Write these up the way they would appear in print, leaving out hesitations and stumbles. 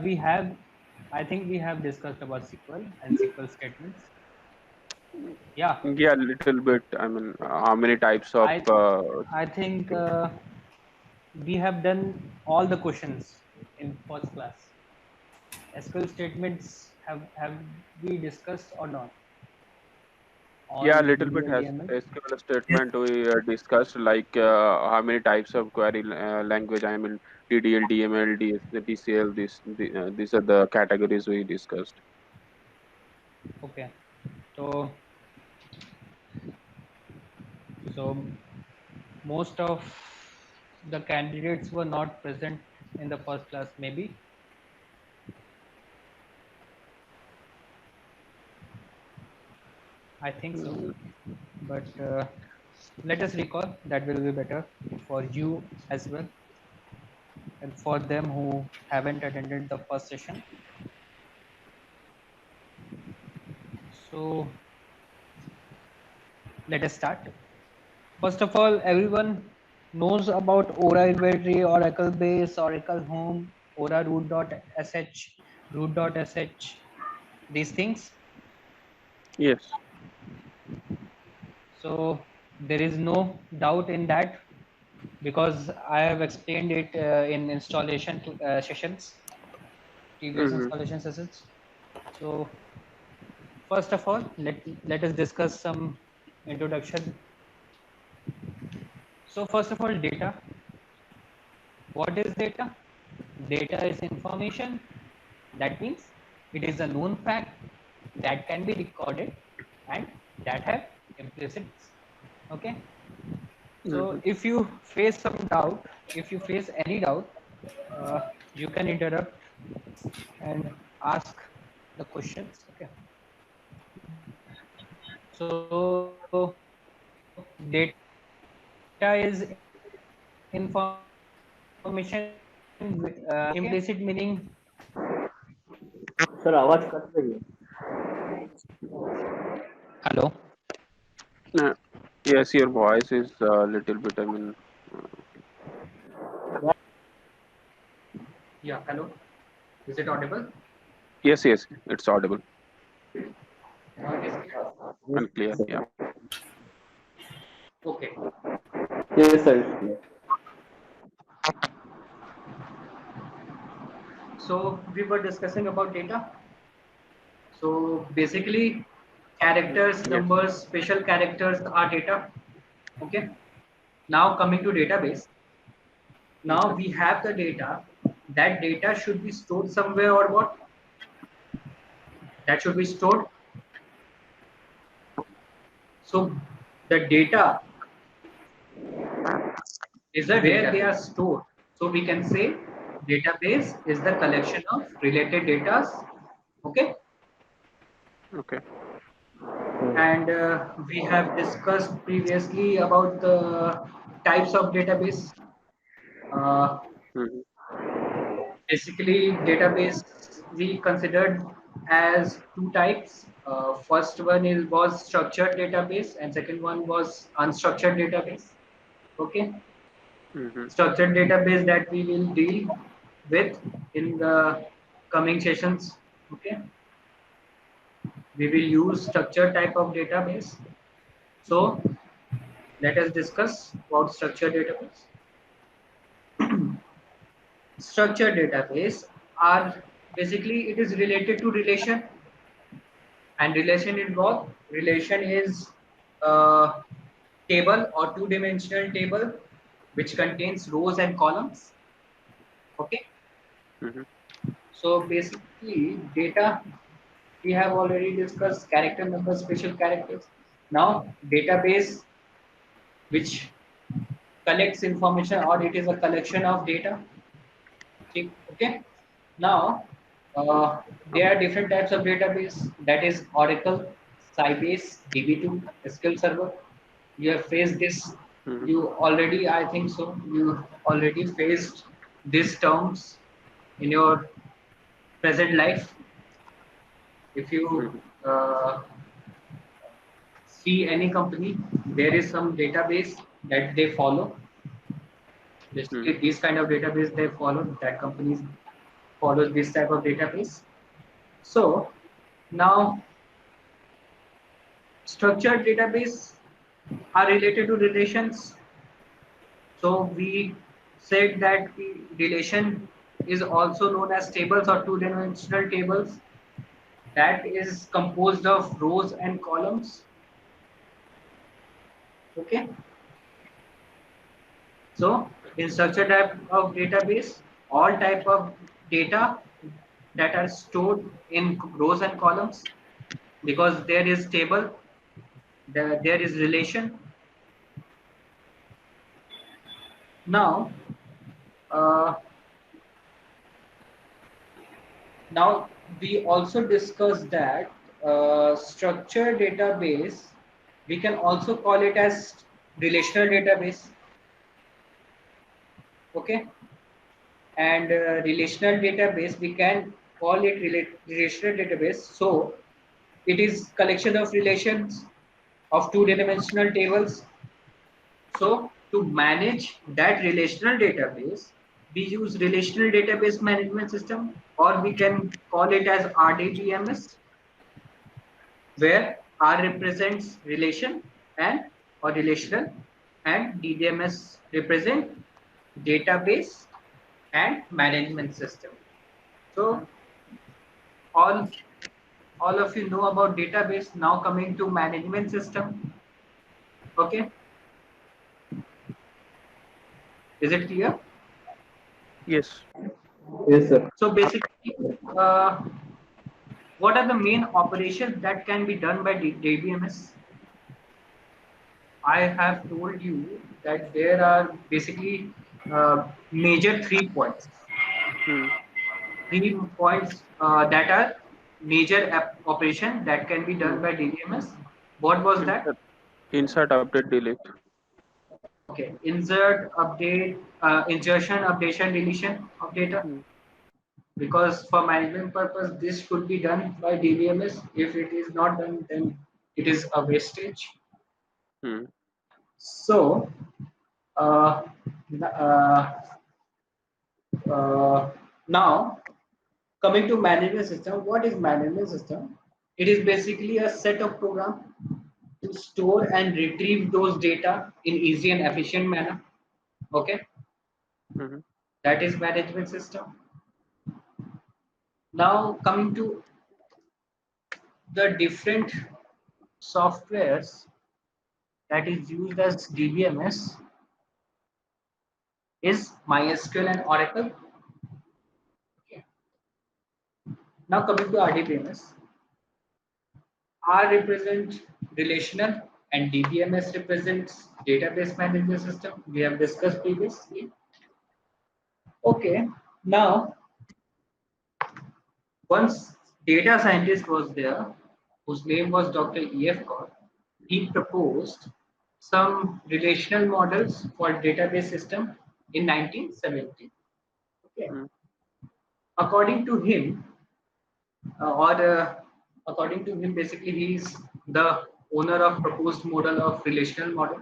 we have, I think we have discussed about SQL and SQL statements. Yeah, Yeah, little bit. I mean, how many types of I I think we have done all the questions in first class. SQL statements have we discussed or not? yeah, All little bit has DDLDML. SQL statement we discussed, like how many types of query language. I mean, DDL, DML, DCL. These are the categories we discussed. Okay, so so most of the candidates were not present in the first class. Maybe I think so, Mm, but let us recall. That will be better for you as well, and for them who haven't attended the first session. So let us start. First of all, everyone knows about Aura inventory, Oracle base, Oracle home, Aura root.sh, root.sh, these things. yes. So there is no doubt in that because I have explained it in installation sessions, previous Mm-hmm. installation sessions. So first of all, let us discuss some introduction. So first of all, data. What is data? Data is information. That means it is a known fact that can be recorded and that have implicits. Okay. Mm-hmm. So if you face some doubt, if you face any doubt, you can interrupt and ask the questions. Okay. So data is information, implicit meaning. Sir आवाज cut रही है. Hello. Uh, yes, your voice is a little bit. I mean, Yeah. Hello. Is it audible? yes, yes, it's audible Now it is clear. and clear. Yeah. Okay. Yes, sir. It's clear. So we were discussing about data. So basically, characters, Yes. numbers, special characters are data. Okay. Now coming to database. Now Okay. we have the data. That data should be stored somewhere or what? That should be stored. So the data is a where they are stored. So we can say database is the collection of related data. Okay. Okay. And we have discussed previously about the types of database. Uh, Mm-hmm. Basically, database we considered as two types. First one is was structured database, and second one was unstructured database. Okay, Mm-hmm. structured database that we will deal with in the coming sessions. Okay, we will use structured type of database. So let us discuss about structured database. Structured database are basically it is related to relation. And relation in what? Relation is a table or two-dimensional table which contains rows and columns. Okay. Mm-hmm. So basically, data we have already discussed character numbers, special characters. Now, database which collects information or it is a collection of data. Okay. Now, there are different types of database. That is Oracle, Sybase, DB2, SQL Server. You have faced this. Mm-hmm. You already, I think so. You already faced these terms in your present life. If you Mm-hmm. uh, see any company, there is some database that they follow. Mm-hmm. Basically, these kind of database they follow that companies follows this type of database. So now structured database are related to relations. So we said that the relation is also known as tables or two-dimensional tables that is composed of rows and columns. Okay. So in structured type of database, all type of data that are stored in rows and columns, because there is table, there is relation. Now, uh, now we also discussed that structured database, we can also call it as relational database. Okay, and relational database we can call it relational database. So it is collection of relations of two-dimensional tables. So to manage that relational database, we use relational database management system, or we can call it as RDBMS, where R represents relation and or relational, and DBMS represent database and management system. So all all of you know about database. Now coming to management system. Okay, is it clear? Yes. Yes, sir. So basically, uh, what are the main operations that can be done by DBMS? I have told you that there are basically major 3 points. Hmm. 3 points that are major operation that can be Hmm. done by DBMS. What was that? Insert, update, delete. Okay, insert, update, insertion, updation, deletion of data. Hmm. Because for management purpose, this could be done by DBMS. If it is not done, then it is a wastage. Hmm. So, uh, uh, now coming to management system, what is management system? It is basically a set of program to store and retrieve those data in easy and efficient manner. Okay, Hmm. that is management system. Now coming to the different softwares that is used as DBMS is MySQL and Oracle. Okay. Now coming to RDBMS, R represents relational and DBMS represents database management system. We have discussed previously. Okay, now once data scientist was there, whose name was Dr. E.F. Kaur. He proposed some relational models for database system in 1970. Okay. Hmm. According to him, or according to him, basically he is the owner of proposed model of relational model.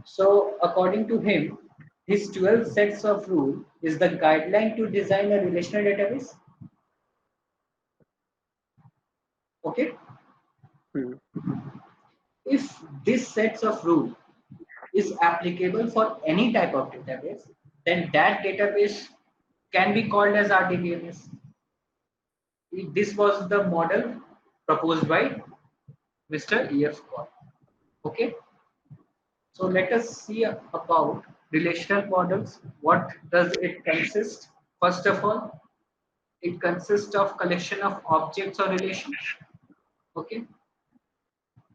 So according to him, his 12 sets of rule is the guideline to design a relational database. Okay, Hmm. if this sets of rule is applicable for any type of database, then that database can be called as RDBMS. This was the model proposed by Mr. E.F. Kaur. Okay, so let us see about relational models. What does it consist? First of all, it consists of collection of objects or relations. Okay,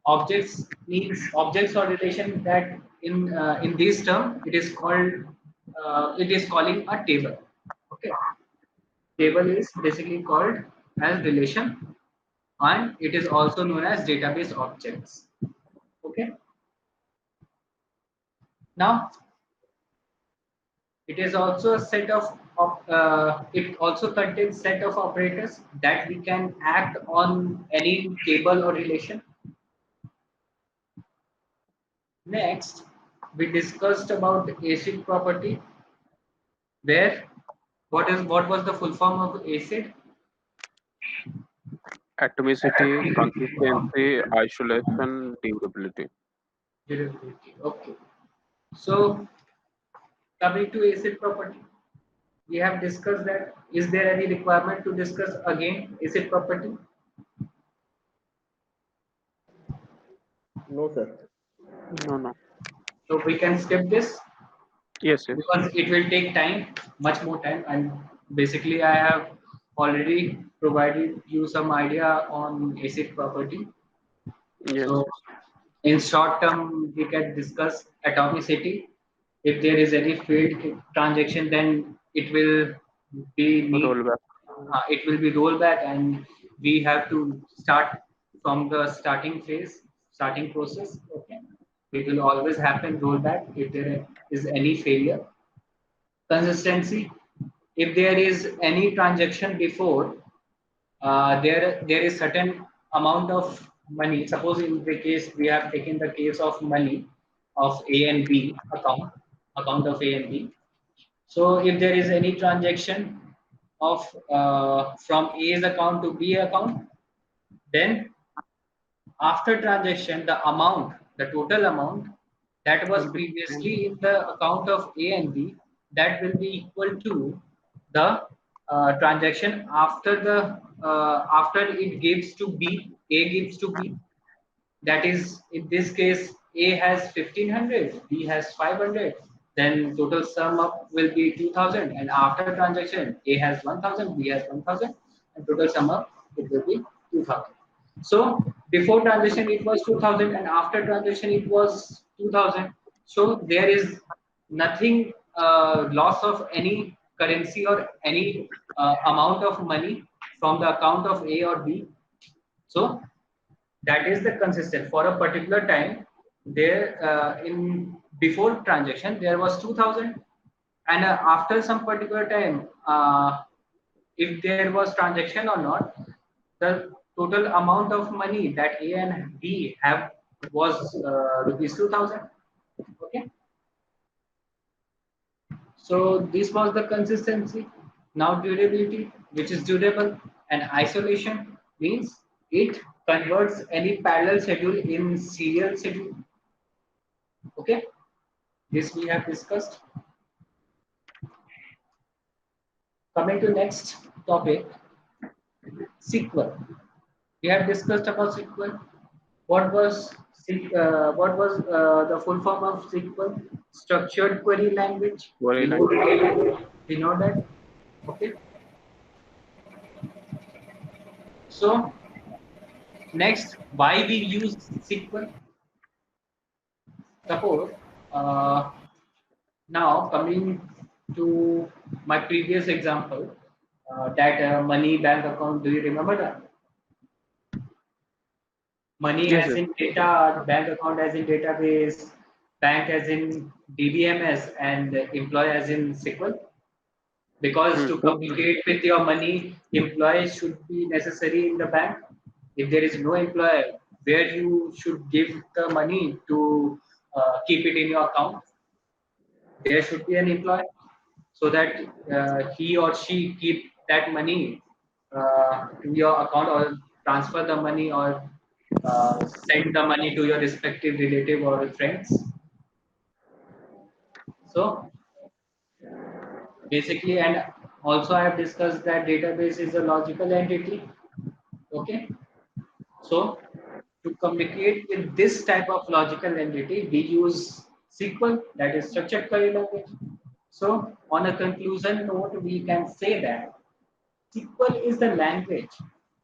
objects means objects or relation that in this term it is calling a table. Okay, Hmm. table is basically called as relation, and it is also known as database objects. Okay, now it is also a set of it also contains set of operators that we can act on any table or relation. Next, we discussed about the ACID property, where What was the full form of ACID? Atomicity, consistency, isolation, durability. Durability. Okay. So coming to acid property, we have discussed that. Is there any requirement to discuss again acid property? No, sir. No, no. So we can skip this Yes, yes, because it will take time, much more time, and basically I have already provided you some idea on acid property. yes, So yes. in short term, we can discuss atomicity. If there is any failed transaction, then be need Roll back. it will be rollback, and we have to start from the starting process. Okay, it will always happen rollback if there is any failure. Consistency. If there is any transaction before, there is certain amount of money. Suppose in the case we have taken the case of money of A and B account of A and B. So if there is any transaction of from A's account to B account, then after transaction, the total amount that was Will be same. previously in the account of A and B, that will be equal to the transaction after it gives to B, A gives to B. That is, in this case, A has 1500, B has 500. Then total sum up will be 2000. And after transaction, A has 1000, B has 1000, and total sum up it will be 2000. So before transaction it was 2000, and after transaction it was 2000. So there is nothing loss of any currency or any amount of money from the account of A or B. So that is the consistent for a particular time. There in before transaction there was 2000, and after some particular time, if there was transaction or not, the total amount of money that A and B have was rupees 2000. Okay, so this was the consistency. Now durability, which is durable, and isolation means it converts any parallel schedule in serial schedule. Okay, this we have discussed. Coming to next topic, SQL. We have discussed about SQL. What was the full form of SQL? Structured query language. Very We know language. that. We know that. Okay. So next, why we use SQL? Suppose uh, now coming to my previous example, that money bank account. Do you remember that? Money Yes, as yes. in data, bank account as in database, bank as in DBMS, and employee as in SQL. Because Hmm. to communicate with your money, employees should be necessary in the bank. If there is no employee, where you should give the money to keep it in your account, there should be an employee so that he or she keep that money to your account, or transfer the money, or send the money to your respective relative or friends. So basically, and also I have discussed that database is a logical entity. Okay, so to communicate with this type of logical entity, we use SQL, that is structured query language. So on a conclusion note, we can say that SQL is the language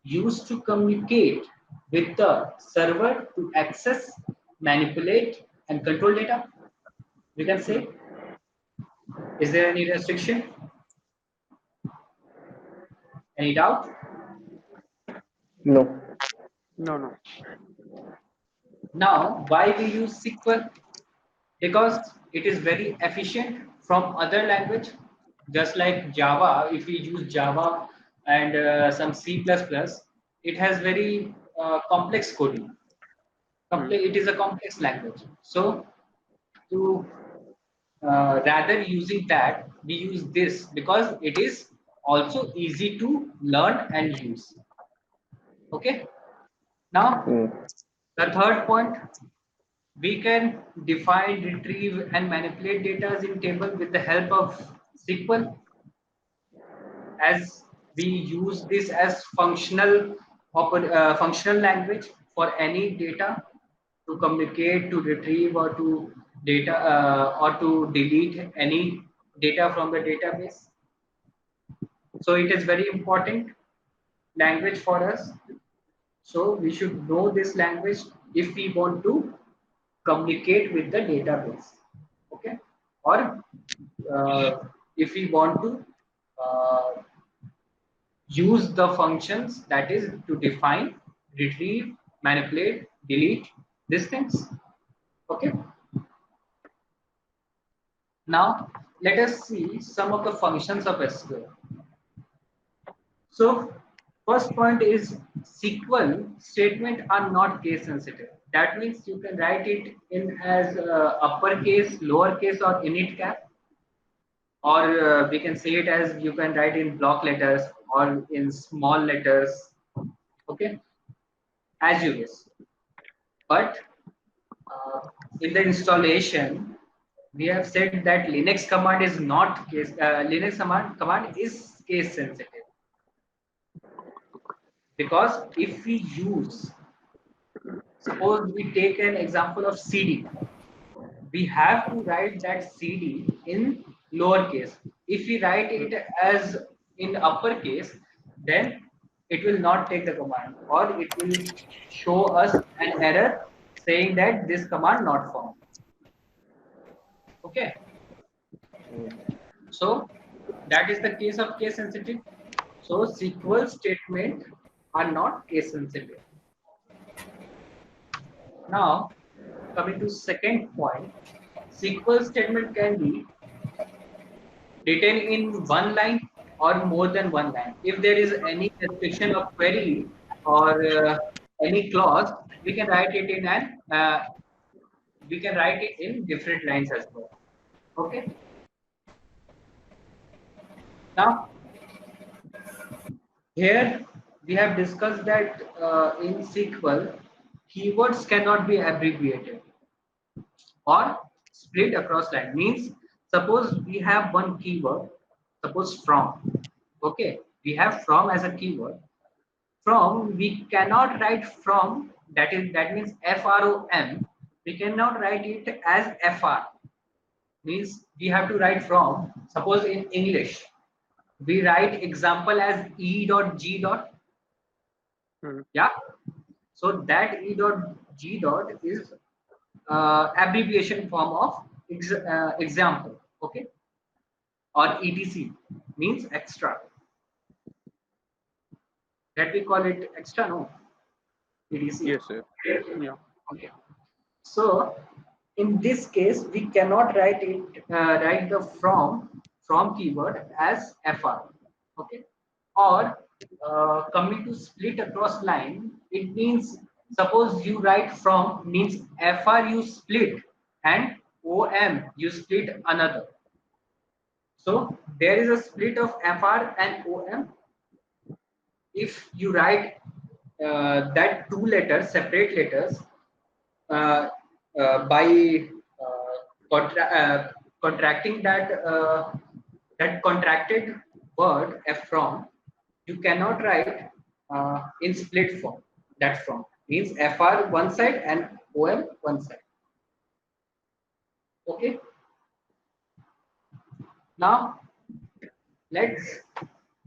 used to communicate with the server to access, manipulate, and control data. We can say, is there any restriction? Any doubt? No. No, no. Now, why we use SQL? Because it is very efficient from other language, just like Java. If we use Java and some C++, it has very complex coding. Hmm. It is a complex language. So to rather using that, we use this because it is also easy to learn and use. Okay. Now, the third point, we can define, retrieve, and manipulate data in table with the help of SQL, as we use this as functional language for any data to communicate, to retrieve, or to data or to delete any data from the database. So it is very important language for us. So we should know this language if we want to communicate with the database. Okay, or if we want to uh, use the functions, that is to define, retrieve, manipulate, delete these things. Okay. Now let us see some of the functions of SQL. So first point is SQL statement are not case sensitive. That means you can write it in as uppercase, lowercase, or init cap, or we can say it as you can write in block letters or in small letters. Okay, as you wish. But in the installation, we have said that Linux command is not case. Linux command is case sensitive, because if we use, suppose we take an example of CD, we have to write that CD in lowercase. If we write it as in uppercase, then it will not take the command, or it will show us an error saying that this command not found. Okay, so that is the case of case sensitive. So SQL statement are not case sensitive. Now coming to second point, SQL statement can be written in one line or more than one line. If there is any restriction of query or any clause, we can write it in different lines as well. Okay. Now here we have discussed that in SQL, keywords cannot be abbreviated or split across line. Means suppose we have one keyword, suppose from. Okay, we have from as a keyword. From, we cannot write from, that means from. We cannot write it as fr. Means we have to write from. Suppose in English, we write example as e dot g dot. Yeah. So that e dot g dot is abbreviation form of example. Okay. Or etc means extra. That we call it extra, no? etc. Yes, sir. Yeah. Okay. So in this case, we cannot write the from keyword as fr. Okay. Or coming to split across line, it means suppose you write from means fr you split and om you split another. So there is a split of fr and om. If you write that two letters, separate letters, uh, by contracting that contracted word from, you cannot write in split form. That from means fr one side and om one side. Okay. Now let's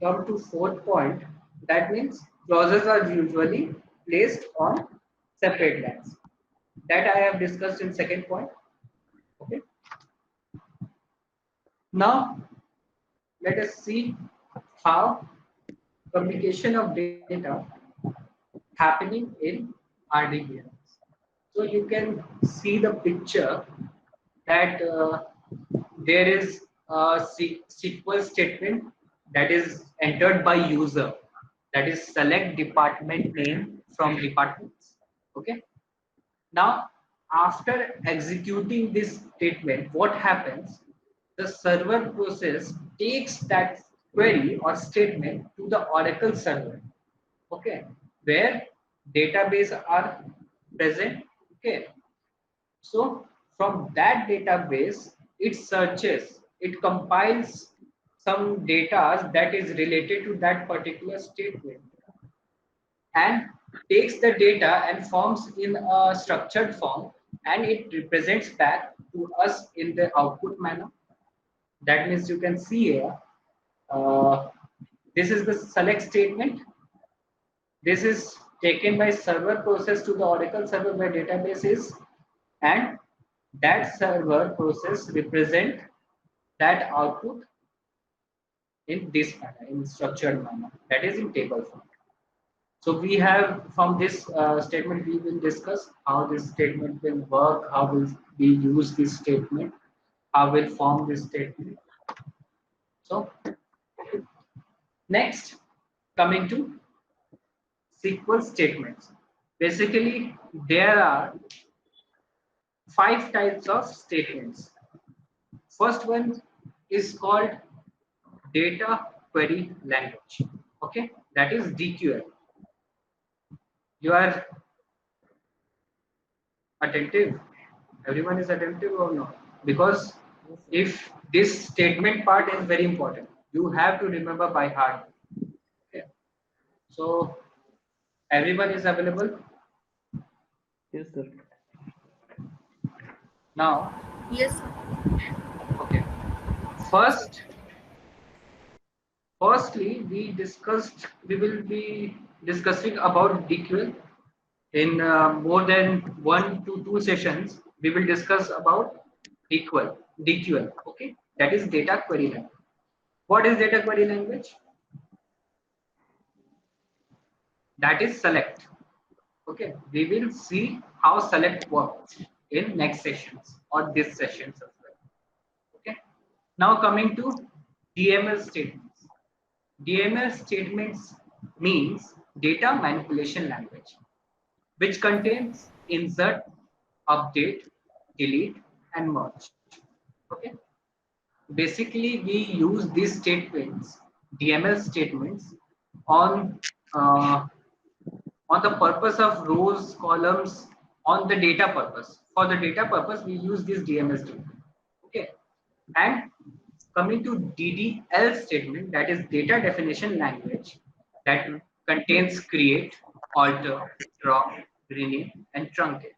come to fourth point. That means clauses are usually placed on separate lines. That I have discussed in second point. Okay. Now let us see how communication of data happening in RDBMS. So you can see the picture that there is a SQL statement that is entered by user, that is select department name from departments. Okay. Now after executing this statement, what happens? the server process takes that query or statement to the Oracle server, okay, where database are present, okay. So from that database, it searches, it compiles some data that is related to that particular statement and takes the data and forms in a structured form, and it represents back to us in the output manner. That means you can see here, uh, this is the select statement. This is taken by server process to the Oracle server where database is, and that server process represent that output in this manner, in structured manner, that is in table form. So we have from this statement, we will discuss how this statement will work, how will we use this statement, how will form this statement. So next, coming to SQL statements. Basically, there are 5 types of statements. First one is called data query language. Okay, that is DQL. You are attentive? Everyone is attentive or not? Because if this statement part is very important, you have to remember by heart. Okay. So everyone is available Yes, sir. now. Yes. Okay. Firstly, we will be discussing about DQL in more than 1 to 2 sessions. We will discuss about DQL. Okay, that is data query language. What is data query language? That is select. Okay, we will see how select works in next sessions or this sessions as well. Okay, now coming to DML statements. DML statements means data manipulation language, which contains insert, update, delete, and merge. Okay. Basically, we use these statements, DML statements, on uh, on the purpose of rows, columns, on the data purpose. For the data purpose, we use this DML statement. Okay. And coming to DDL statement, that is data definition language, that contains create, alter, drop, rename, and truncate.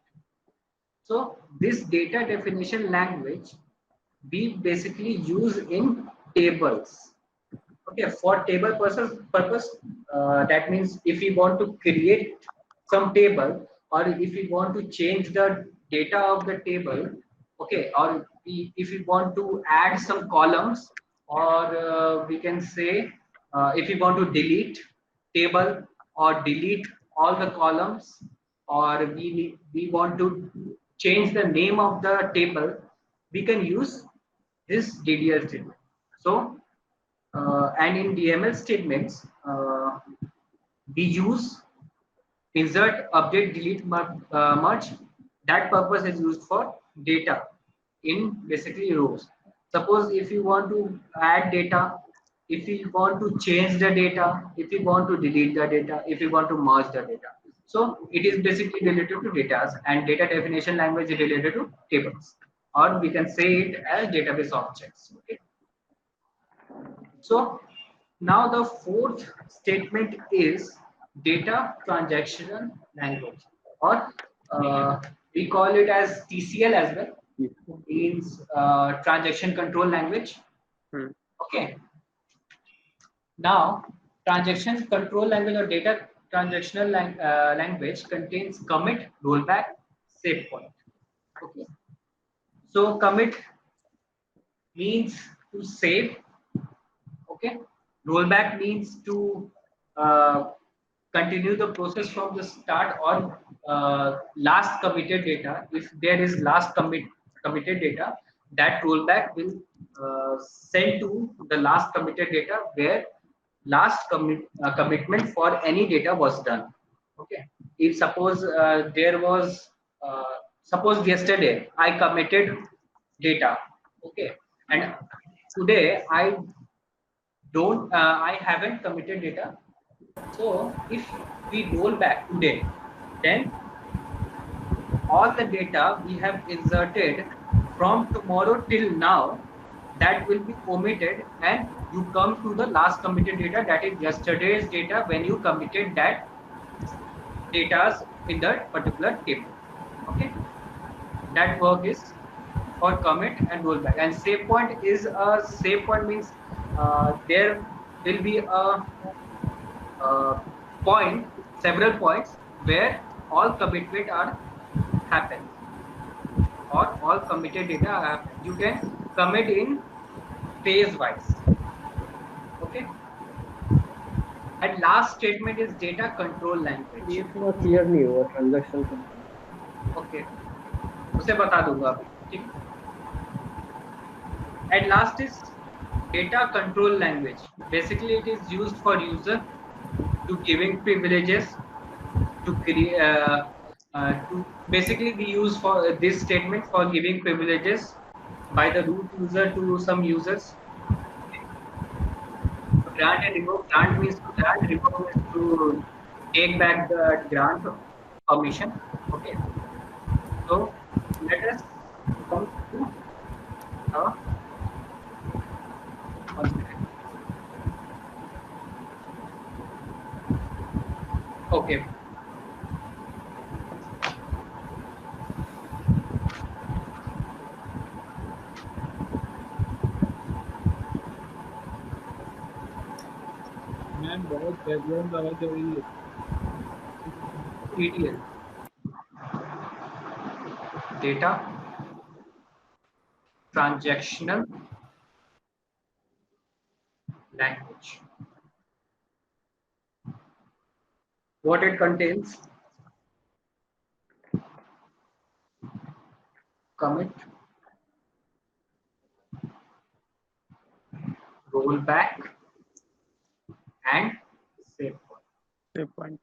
So this data definition language we basically use in tables. Okay, for table purpose, that means if we want to create some table, or if we want to change the data of the table, okay, or if we want to add some columns, or we can say if we want to delete table or delete all the columns, or we want to change the name of the table, we can use this DDL statement. So and in DML statements, we use insert, update, delete, merge. That purpose is used for data in basically rows. Suppose if you want to add data, if you want to change the data, if you want to delete the data, if you want to merge the data. So it is basically related to data, and data definition language is related to tables, or we can say it as database objects. Okay. So now the fourth statement is data transactional language, or we call it as TCL as well. Means transaction control language. Okay. Now transaction control language or data transactional language contains commit, rollback, save point. Okay. So commit means to save. Okay, rollback means to continue the process from the start, or last committed data. If there is last committed data, that rollback will send to the last committed data where last commitment for any data was done. Okay, if suppose there was suppose yesterday I committed data, okay, And today I haven't committed data. So if we roll back today, then all the data we have inserted from tomorrow till now, that will be omitted, and you come to the last committed data, that is yesterday's data when you committed that data in that particular table. Okay, that work is for commit and rollback. And save point is a save point means there will be a point, several points where all commitment are happen, or all committed data happen. You can commit in phase wise. Okay. And last statement is data control language. ये थोड़ा clear नहीं हुआ transaction का. Okay, उसे बता दूंगा अभी. ठीक. And last is data control language. Basically, it is used for user to giving privileges to create. To basically we use for this statement for giving privileges by the root user to some users. Grant and revoke. Grant means to grant. Revoke means to take back the grant permission. Okay. So let us come to one second. Okay. Ma'am बहुत background आवाज हो रही है. ETL data transactional language. What it contains: commit, rollback, and save point. Save point.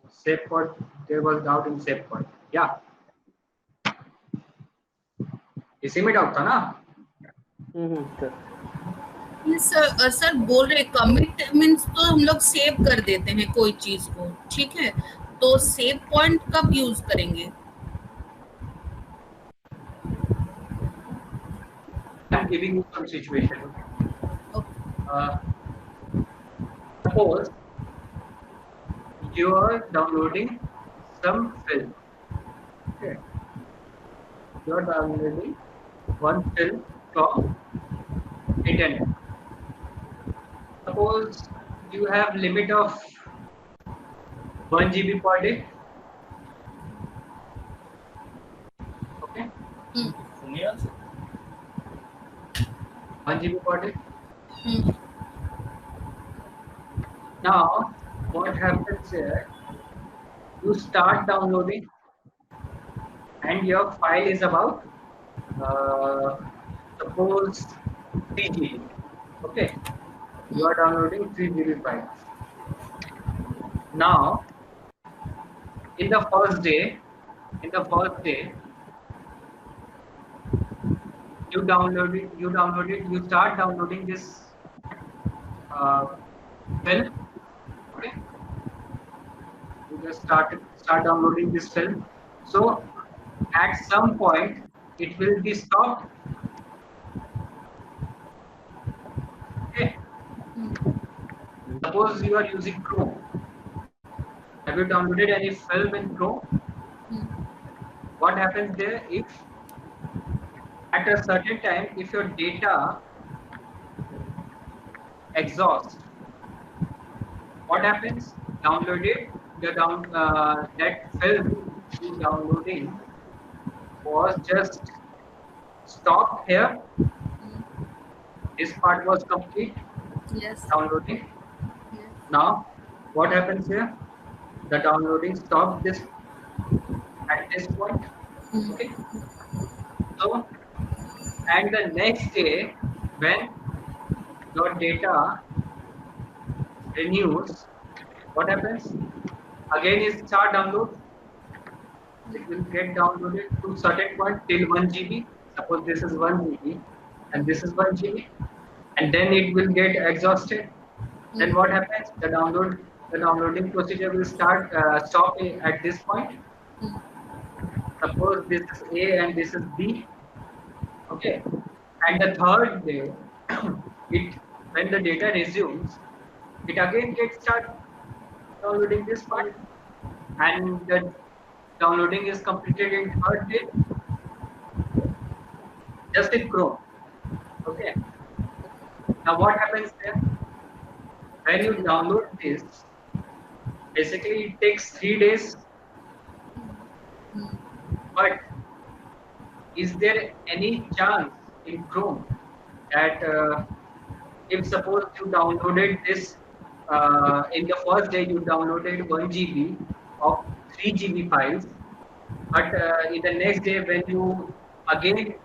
Save point. There was doubt in save point. Yeah. इसी में doubt था ना? Sir. Sir sir बोल रहे कमिट मीन्स तो हम लोग सेव कर देते हैं कोई चीज को, ठीक है, तो सेव पॉइंट कब यूज करेंगे? I'm giving you some situation. Okay. Suppose you are downloading some film. Okay. You are downloading one film from internet. Suppose you have limit of 1 GB per day. Okay. 1 GB per day. Now, what happens here? You start downloading, and your file is about suppose 3 GB. Okay, you are downloading 3 GB file. Now, in the first day, you start downloading this film. Okay, you just start downloading this film. So at some point it will be stopped. Okay. Suppose you are using Chrome. Have you downloaded any film in Chrome? What happens there if at a certain time, if your data exhausts, what happens? Downloaded that film you downloading was just stopped here. This part was complete. Yes. Downloading. Yes. Now, what happens here? The downloading stopped this at this point. Okay. So, and the next day, when your data renews, what happens? Again, it start download. It will get downloaded to certain point till 1 GB. Suppose this is 1 GB. and this is 1 GB, and then it will get exhausted. Then what happens? The downloading procedure will stop at this point. Suppose this is A and this is B. Okay, and the third day, it when the data resumes, it again gets start downloading this part, and the downloading is completed in third day, just in Chrome. Okay. Now what happens there? When you download this, basically it takes 3 days. But is there any chance in Chrome that if suppose you downloaded this in the first day you downloaded 1 GB of 3 GB files, but in the next day when you again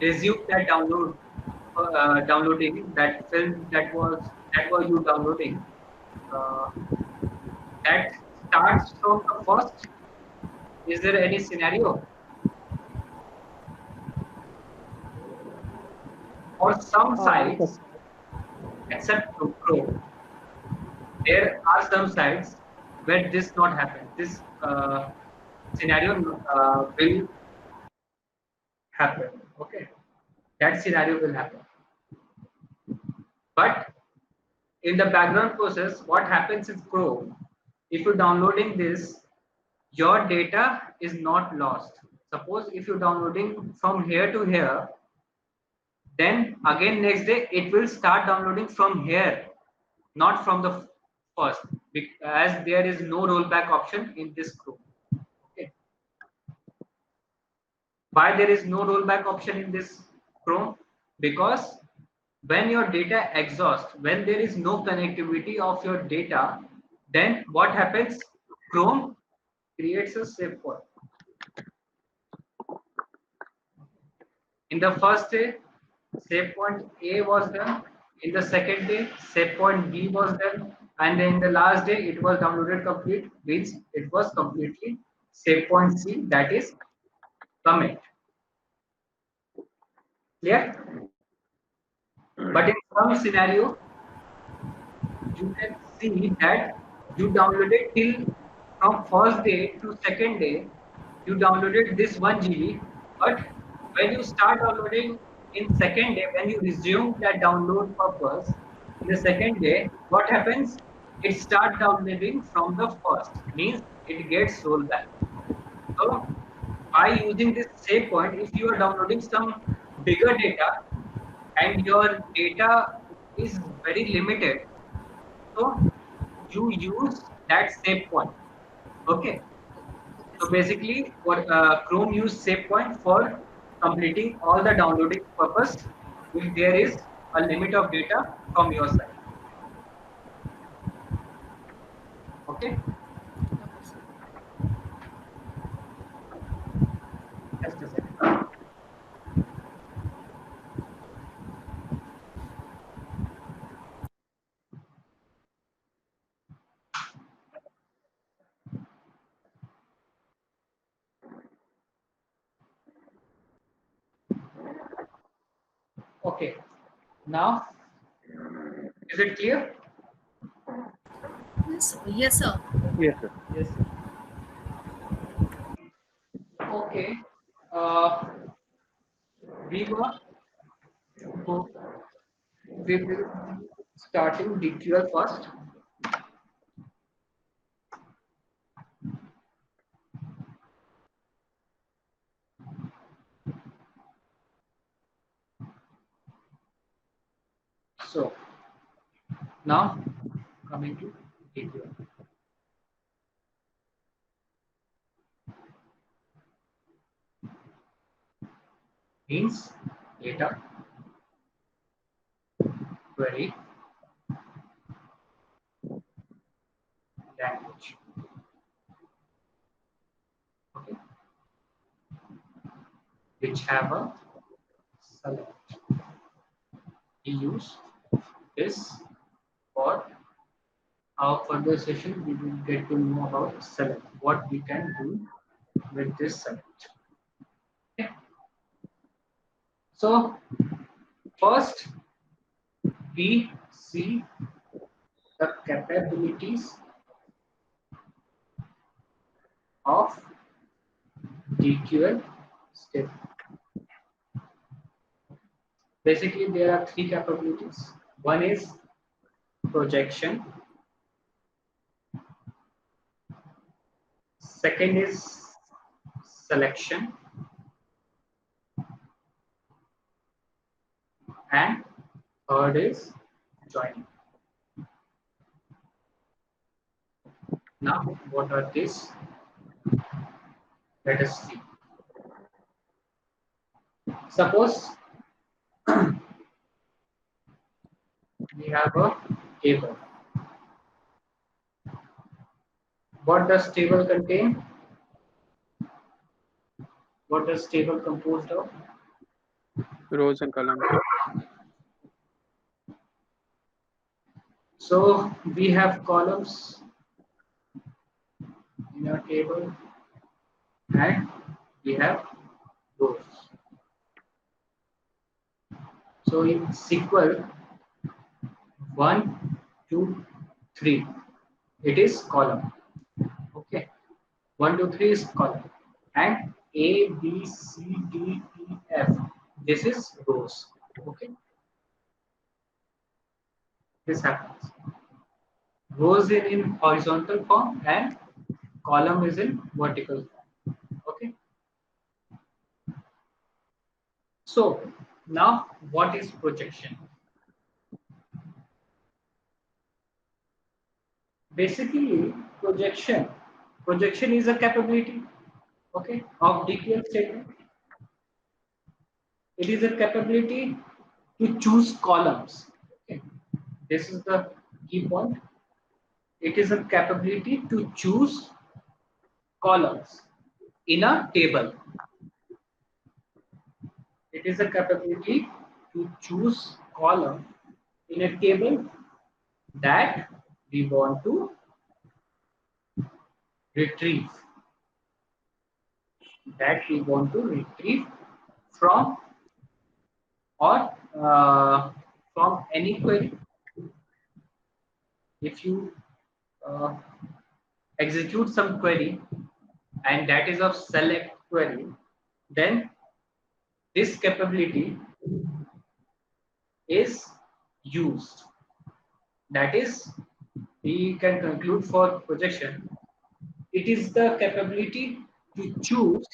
resume that downloading that film that was you downloading, uh, that starts from the first? Is there any scenario? For some sites, except Chrome, there are some sites where this not happen. This scenario will happen. Okay, that scenario will happen. But in the background process, what happens in Chrome? If you're downloading this, your data is not lost. Suppose if you're downloading from here to here, then again next day it will start downloading from here, not from the first, as there is no rollback option in this Chrome. Okay. Why there is no rollback option in this Chrome? Because when your data exhausts, when there is no connectivity of your data, then what happens? Chrome creates a save point. In the first day, save point A was done. In the second day, save point B was done. And then in the last day, it was downloaded complete, means it was completely save point C, that is commit. Clear? But in some scenario, you can see that you downloaded till from first day to second day, you downloaded this 1 GB, but when you start downloading in second day, when you resume that download purpose in the second day, what happens? It starts downloading from the first, means it gets rolled back. So by using this save point, if you are downloading some bigger data and your data is very limited, so you use that save point. Okay. So basically, what Chrome use save point for completing all the downloading purpose if there is a limit of data from your side. Okay. Just a second. Okay. Now, is it clear? Yes, sir. Yes, sir. Yes. Okay. Uh, we were we will starting DQL first. So now coming to DQL. Means data query language. Okay. Which have a select. We use this for our further session. We will get to know about select, what we can do with this select. Okay. So First, we see the capabilities of DQL step. Basically, there are three capabilities. One is projection. Second is selection. And third is joining. Now, what are these? Let us see. Suppose we have a table. What does table contain? What does table composed of? Rows and columns. So we have columns in our table and we have rows. So in sequel 1, 2, 3, it is column. Okay, 1, 2, 3 is column, and A, B, C, D, E, F. This is rows. Okay, this happens. Rows is in horizontal form and column is in vertical form. Okay. So now what is projection? Basically, projection is a capability, okay, of DQL statement. It is a capability to choose columns. Okay. This is the key point. It is a capability to choose columns in a table. It is a capability to choose column in a table that we want to retrieve. From or from any query. If you execute some query and that is of select query, then this capability is used. That is, we can conclude for projection, it is the capability to choose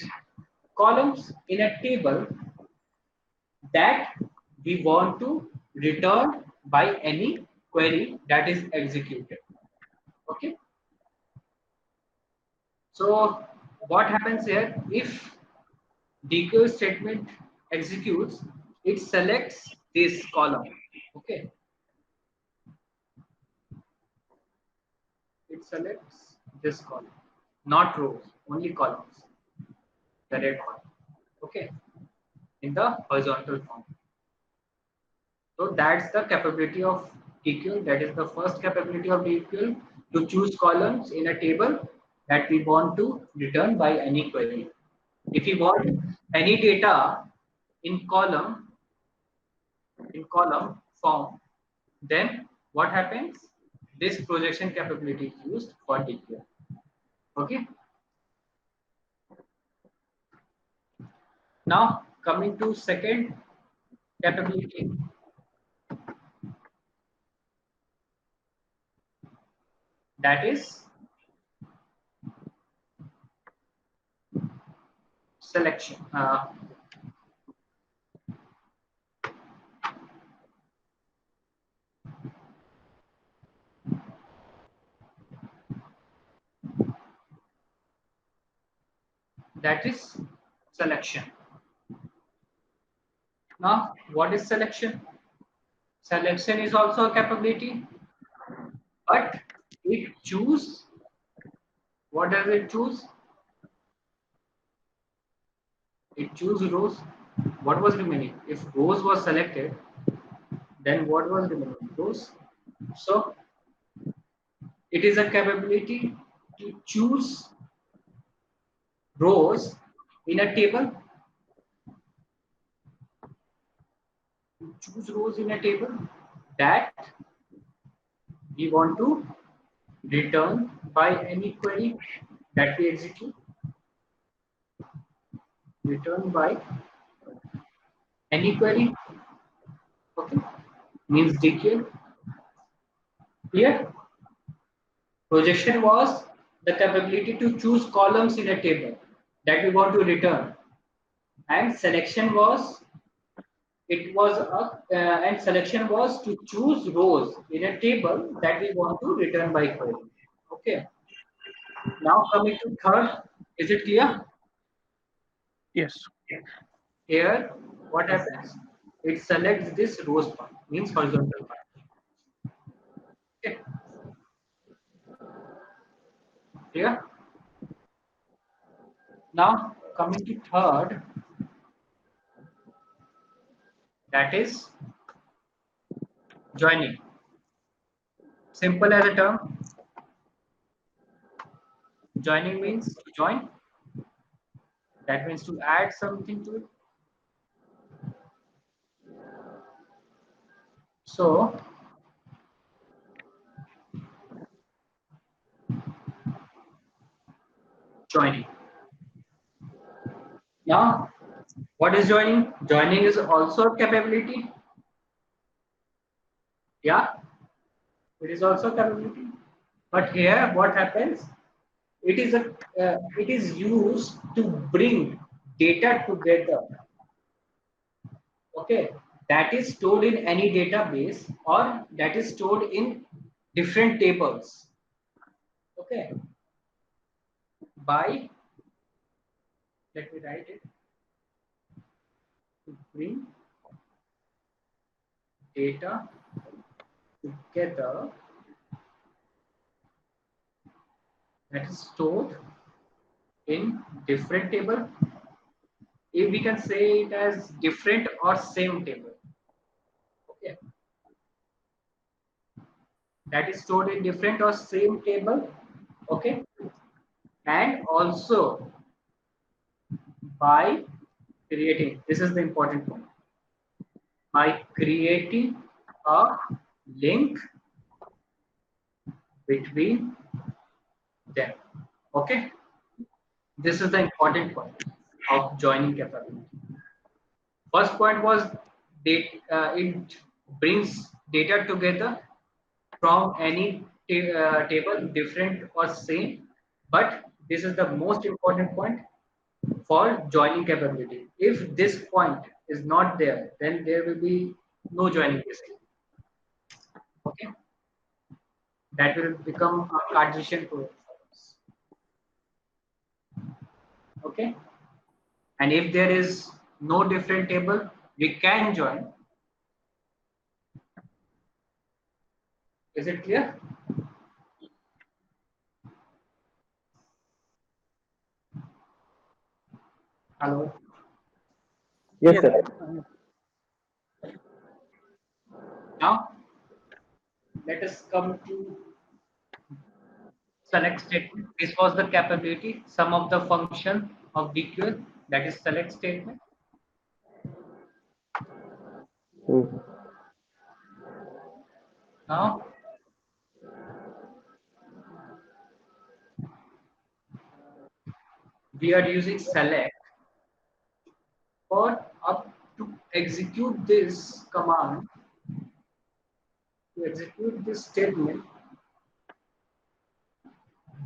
columns in a table that we want to return by any query that is executed. Okay. So what happens here? If DQL statement executes, it selects this column. Okay. It selects this column, not rows, only columns. The red one. Okay. In the horizontal form. So that's the capability of DQL. That is the first capability of DQL, to choose columns in a table that we want to return by any query. If we want any data in column form, then what happens? This projection capability is used for DQL. Okay. Now coming to second capability. That is selection. That is selection. Now, what is selection? Selection is also a capability, but it choose. What does it choose? It choose rows. What was remaining? If rows was selected, then what was remaining? Rows. So it is a capability to choose rows in a table choose rows in a table that we want to return by any query that we execute. Return by any query. Okay, means DQL. Clear? Projection was the capability to choose columns in a table that we want to return, and selection was and selection was to choose rows in a table that we want to return by query. Okay. Now coming to third, is it clear? Yes. Here, what happens? It selects this rows part, means horizontal part. Okay. Clear? Now coming to third, that is joining. Simple as a term. Joining means to join. That means to add something to it. So joining. Now, what is joining? Joining is also a capability. Yeah, it is also a capability. But here, what happens? It is used to bring data together. Okay, that is stored in any database or that is stored in different tables. Okay, by, let me write it, to bring data together that is stored in different table. If we can say it as different or same table. Okay, that is stored in different or same table. Okay, and also by creating, this is the important point, by creating a link between them. Okay, this is the important point of joining capability. First point was it brings data together from any table, different or same. But this is the most important point for joining capability. If this point is not there, then there will be no joining basically. Okay, that will become a Cartesian process. Okay, and if there is no different table, we can join. Is it clear? Hello. Yes, sir. Now let us come to select statement. This was the capability, sum of the function of DQL, that is select statement. Hmm. Now we are using select for up to execute this command, to execute this statement,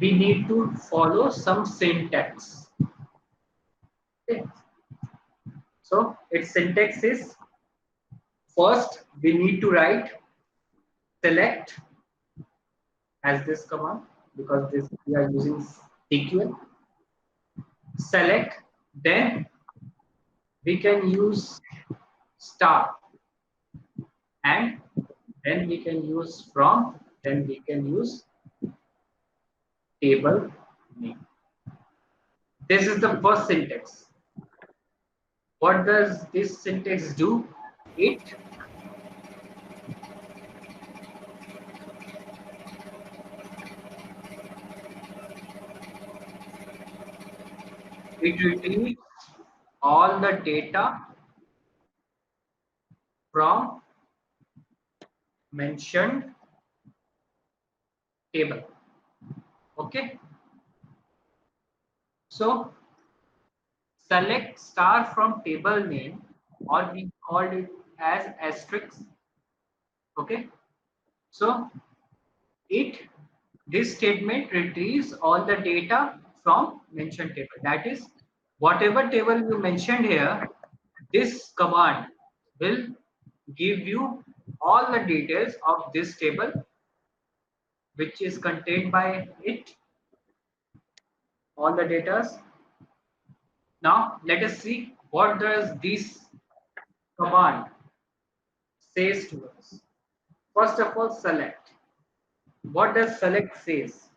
we need to follow some syntax. Okay. So its syntax is, first we need to write select as this command because this we are using SQL. Select, then we can use star, and then we can use from, then we can use table name. This is the first syntax. What does this syntax do? It retrieves all the data from mentioned table. Okay, so select star from table name, or we called it as asterisk. Okay, so it this statement retrieves all the data from mentioned table. That is, whatever table you mentioned here, this command will give you all the details of this table which is contained by it, all the data. Now let us see what does this command says to us. First of all, select. What does select says?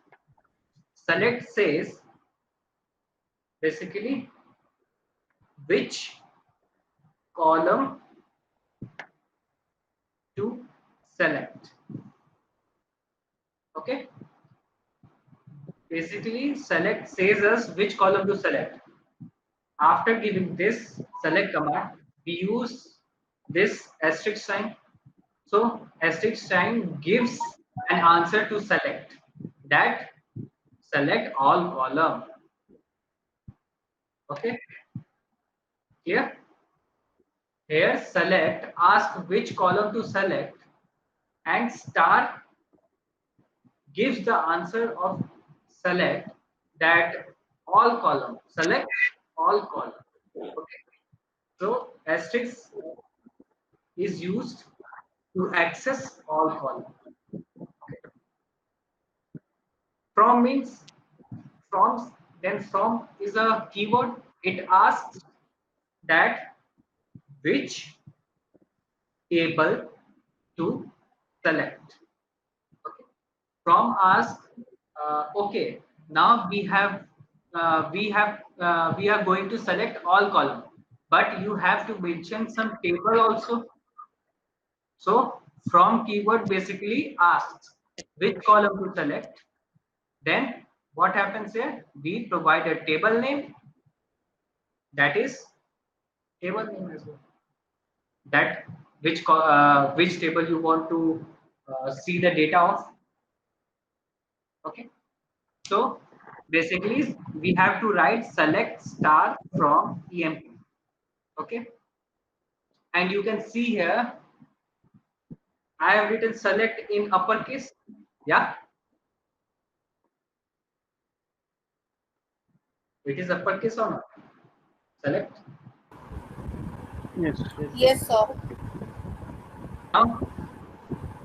Select says basically which column to select. Okay, basically select says us which column to select. After giving this select command, we use this asterisk sign. So asterisk sign gives an answer to select, that select all column. Okay, here select asks which column to select, and star gives the answer of select, that all column, select all column. Okay, so asterisk is used to access all column. From means from, then from is a keyword. It asks that which table to select. Okay, from ask okay, now we are going to select all column, but you have to mention some table also. So from keyword basically asks which column to select. Then what happens here? We provide a table name, that is table name as well, that which table you want to see the data of. Okay, so basically we have to write select star from emp. Okay, and you can see here I have written select in uppercase. Yeah, it is uppercase or not? Select. Yes. Yes, sir. Now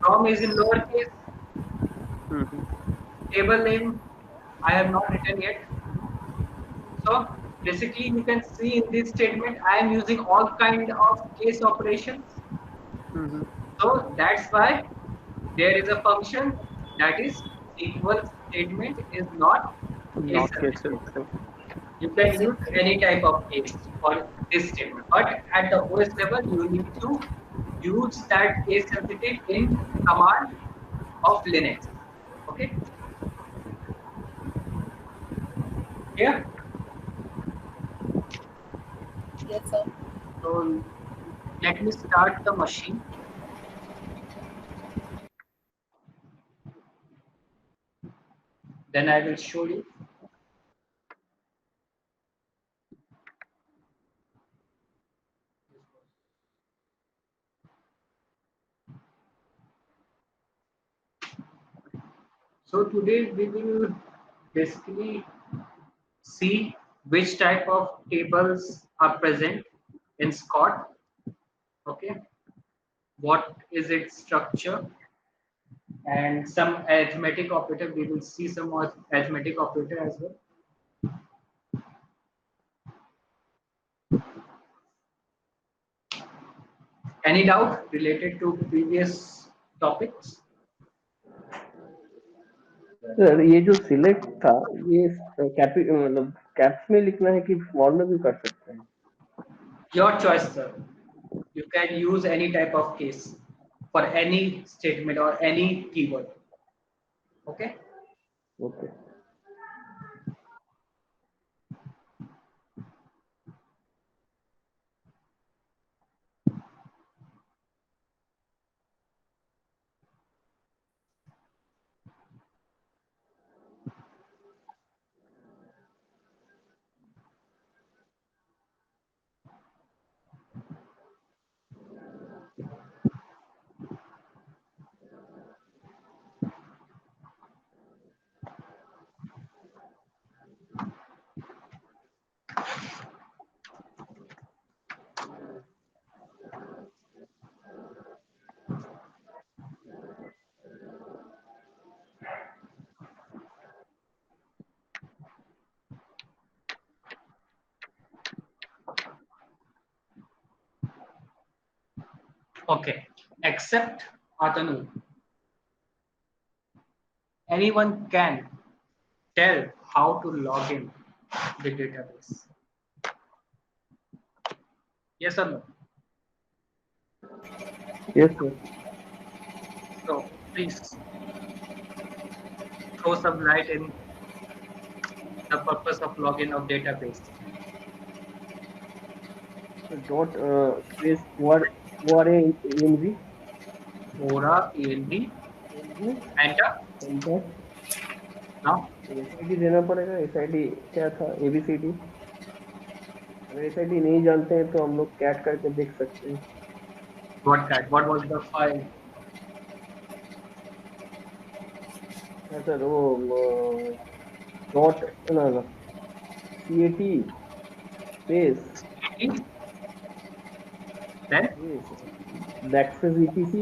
from is in lowercase. Mm-hmm. Table name I have not written yet. So basically you can see in this statement I am using all kind of case operations. Mm-hmm. So that's why there is a function, that is equal statement is not case Not case sensitive. sensitive. You can use any type of case for this statement, but at the OS level you need to use that case sensitive in command of Linux. Okay, here. Yes, sir. So let me start the machine. Then I will show you. So today we will basically see which type of tables are present in Scott. Okay, what is its structure, and some arithmetic operator. We will see some more arithmetic operator as well. Any doubt related to previous topics? Sir ये जो select था ये मतलब caps में लिखना है कि small में भी कर सकते हैं? Your choice, sir. You can use any type of case for any statement or any keyword. Okay. Okay Okay, except Atanu, anyone can tell how to log in the database. Yes or no? Yes, sir. So please throw some light in the purpose of login of database. So dot space ORANV Ora ALD enter. Enter Now SID देना पड़ेगा. SID क्या था? ABCD. अगर SID नहीं जानते हैं तो हम लोग कैट करके देख सकते हैं. what that? What was the file? हाँ सर, वो डॉट ना ना CAT space Then backspace ETC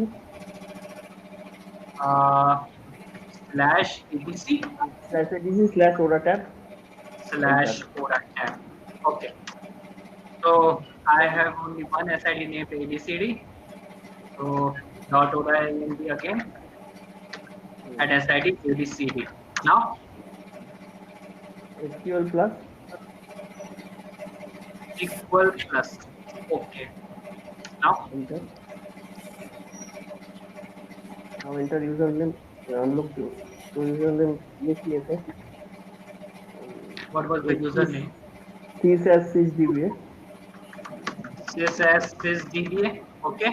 slash etc slash ETC slash ORA tab. slash Ora tab. Okay. So I have only one SID named ABCD. So dot Ora ALD again and SID ABCD. Now SQL plus equal plus. Okay. Now enter. now enter user name. हम लोग जो user name ये किए थे what was the username? CSSDBA. CSS is DBA. Okay.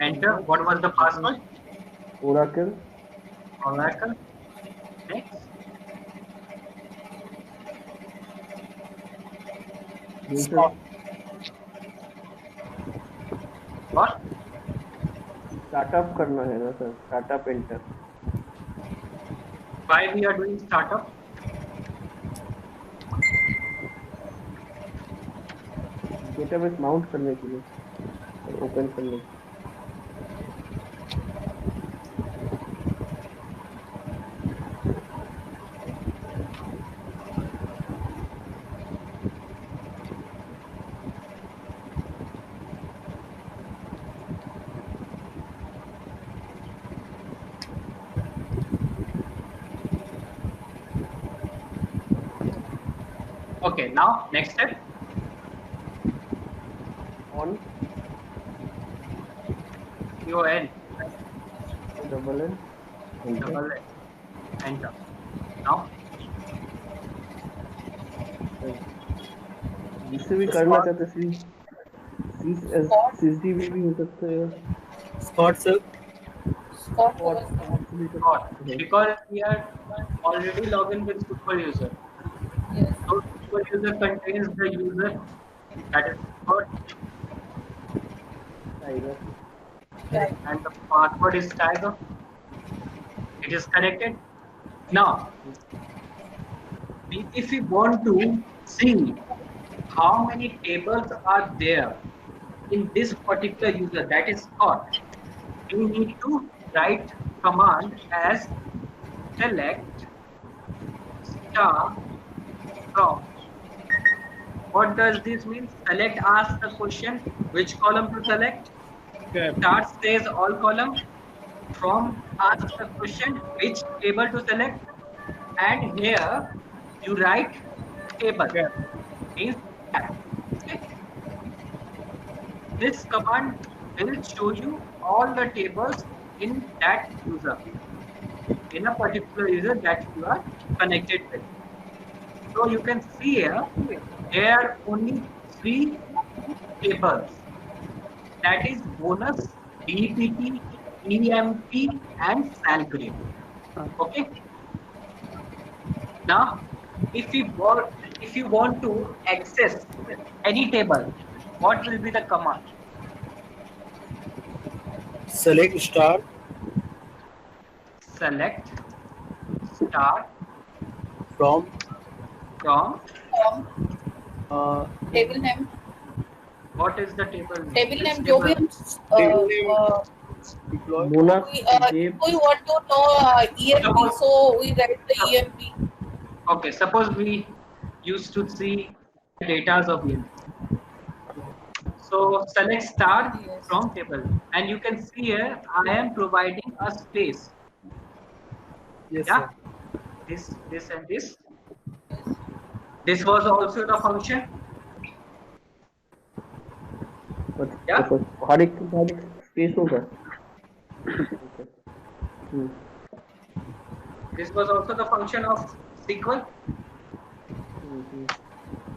Enter. What was the password? Oracle. Oracle. Next. दूसरा What? Startup करना है ना sir. Startup enter. Why we are doing startup? Database mount करने के लिए और ओपन करने के लिए. Okay. Now next step. On UN double N enter. double N. Enter. Now जिससे भी करना चाहते CSDB भी हो सकता है. Scott sir. और God, because we are already logged in with super user. So super user contains the user that is Scott tiger. and the password is tiger. It is connected. Now, if we want to see how many tables are there in this particular user that is Scott, we need to write command as select star from. What does this mean? Select asks the question which column to select. Start says all column. From asks the question which table to select. And here you write table. Means tab. Okay. This command will show you all the tables in that user, in a particular user that you are connected with. So you can see here, there are only 3 tables. That is bonus, DPT, EMP and salary. Okay. Now, if you want to access any table, what will be the command? Select star Select star from from table name what is the table name? Table Which name जो भी table? हम deploy. Bonus we जेब we want to know EMP, Suppose- so we write the EMP. Okay, suppose we used to see data of EMP. So select star Yes. from table, and you can see here I am providing a space. Yes, Yeah, sir. this and this. This was also the function. Yeah. हर एक space होगा. This was also the function of SQL.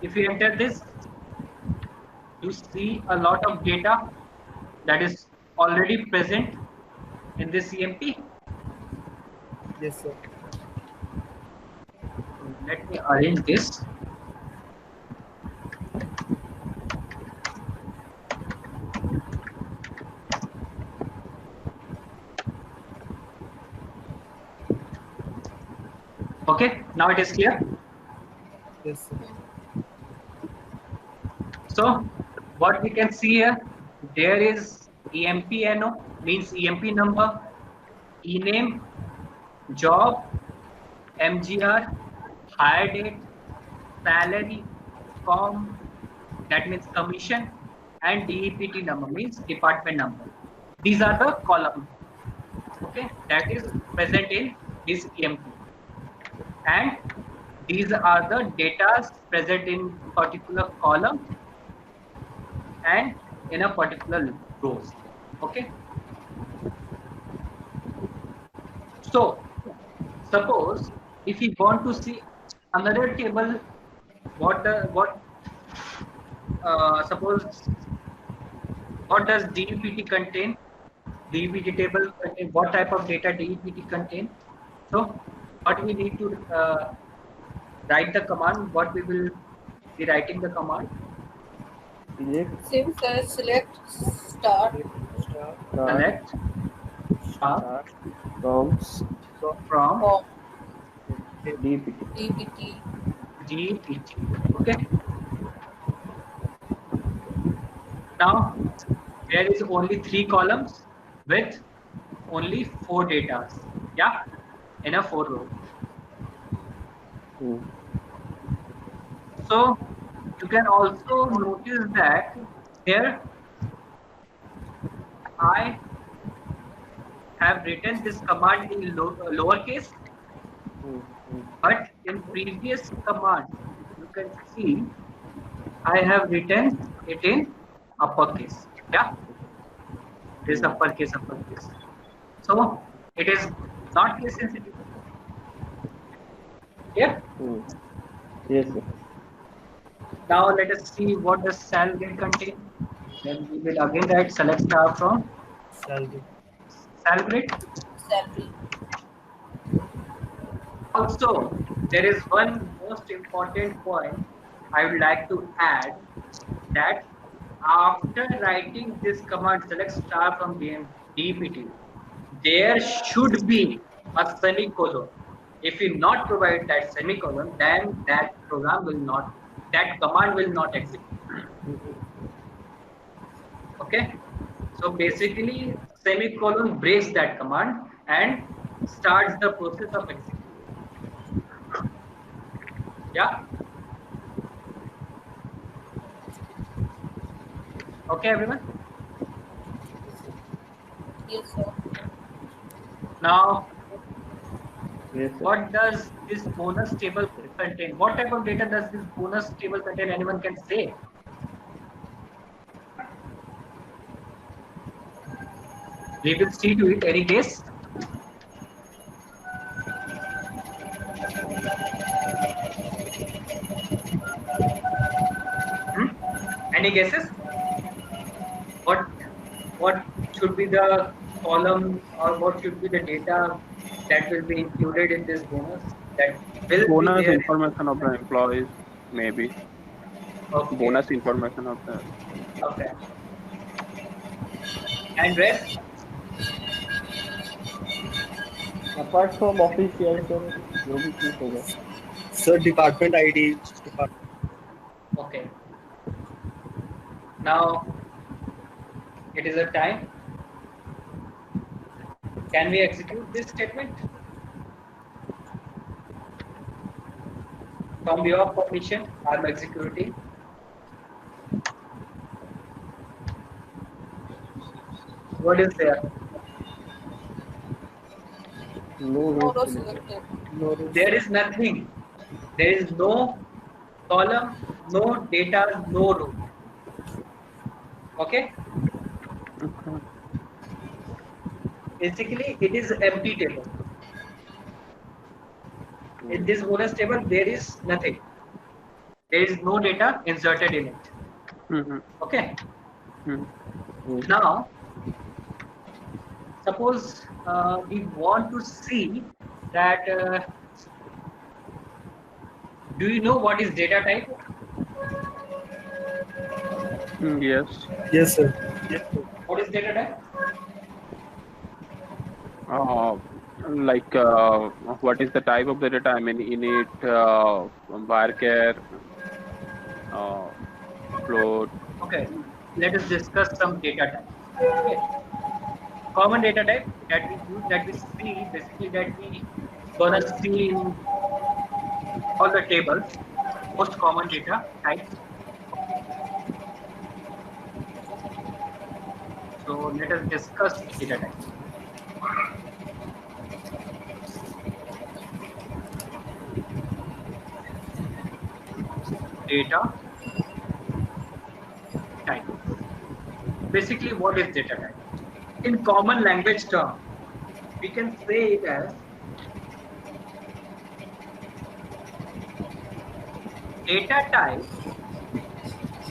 If you enter this, you see a lot of data that is already present in this EMP. Yes, sir. Let me arrange this. Okay, now it is clear. Yes, sir. So what we can see here, there is EMPNO means EMP number, ename, job, MGR, hire date, salary, com, that means commission, and DEPT number means department number. These are the columns, okay, that is present in this EMP, and these are the data present in particular column and in a particular rows. Okay, so suppose if we want to see another table, suppose what does DEPT contain? DEPT table contain what type of data DEPT contain? So what we need to write the command, what we will be writing the command. Same sir, select star Select star from from DPT. DPT. DEPT. Okay. Now there is only 3 columns with only 4 data. Yeah, in a 4 row. So you can also notice that here I have written this command in lowercase, but in previous command you can see I have written it in uppercase. Yeah, this uppercase. So it is not case sensitive. Yeah. Yes, sir. Now let us see what does sal grid contain. Then we will again write select star from salary. sal grid. Salary. Also, there is one most important point I would like to add, that after writing this command select star from DEPT, there should be a semicolon. If you not provide that semicolon, then that command will not execute. Okay, so basically semicolon breaks that command and starts the process of execution. Yeah. Okay, everyone. Yes, sir. Now, Yes, sir. what does this bonus table contain? What type of data does this bonus table contain? Anyone can say? We will see to it. Any guess? Any guesses? What should be the column, or what should be the data that will be included in this bonus? That will Bonus be there. information of the employees, maybe. Okay. Bonus information of the. Okay. And rest? Apart from official, sir, जो भी चीज होगा. Sir, department ID. Okay. Now it is a time. Can we execute this statement? From your permission, I'm executing. What is there? No No row row selected. selected. No. There is nothing. There is no column, no data, no row. Okay. Okay. Basically, it is empty table. In this bonus table, there is nothing. There is no data inserted in it. Mhm. Okay. Mhm. Now, suppose we want to see that. Do you know what is data type? Yes. Yes, sir. What is data type? Uh, like what is the type of the data? I mean, init, varchar, uh, float. Okay. Let us discuss some data types. Okay. Common data type that we use, that we see, basically that we gonna see in all the tables. Most common data types. So let us discuss data types. Data type. Basically, what is data type? In common language term, we can say it as data type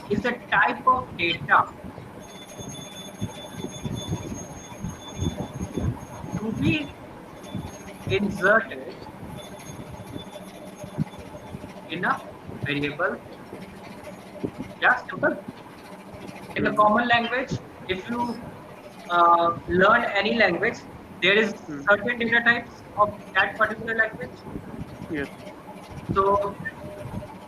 is a type of data to be inserted in a variable. Yeah, simple. In a common language, if you learn any language, there is certain data types of that particular language. Yes. So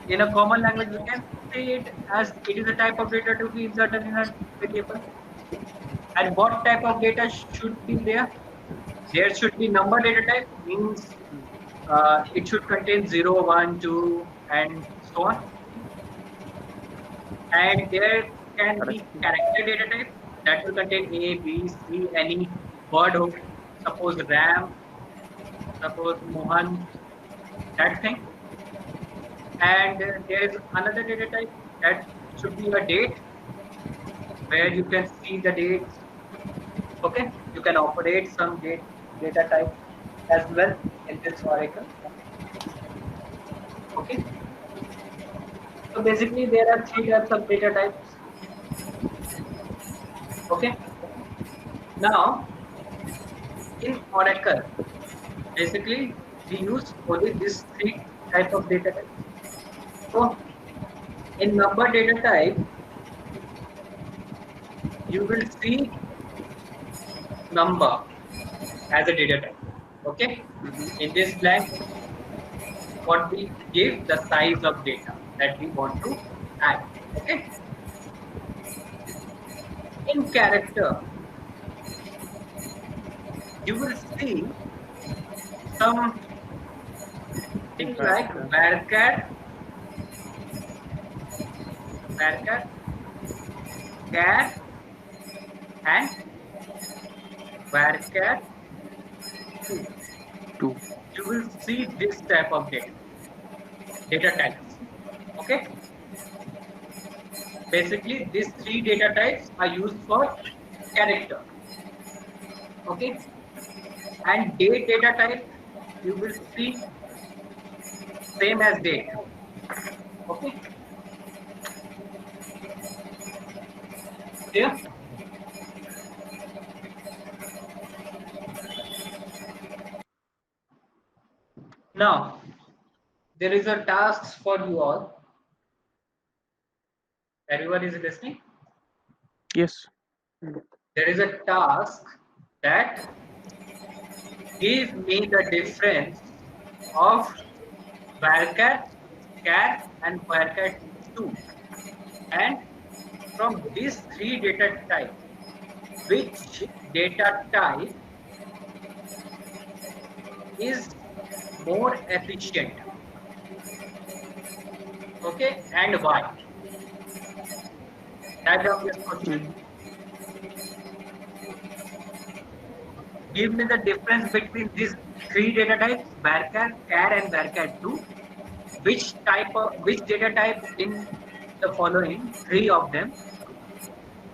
in a common language, we can say it as it is a type of data to be inserted in a variable. And what type of data should be there? There should be number data type, means it should contain 0, 1, 2, and so on. And there can be character data type that will contain A, B, C, any word hook, suppose Ram, suppose Mohan, that thing. And there is another data type that should be a date, where you can see the dates. Okay, you can operate some data type as well in this Oracle. Okay, so basically there are three types of data types. Okay, now in Oracle, basically we use only these three type of data types. So in number data type, you will see number as a data type. Okay, in this blank, what we give the size of data that we want to add. Okay, in character, you will see some things like varchar, char, and varchar 2. 2. You will see this type of data types. Okay, basically these three data types are used for character. Okay, and date data type, you will see same as date. Okay, clear? Now there is a task for you all. Everyone is listening? Yes. There is a task that give me the difference of varchar, char, and varchar2. And from these three data types, which data type is more efficient? Okay, and why? Type of this question. Give me the difference between these three data types, varchar, char, and varchar2. Which data type in the following three of them,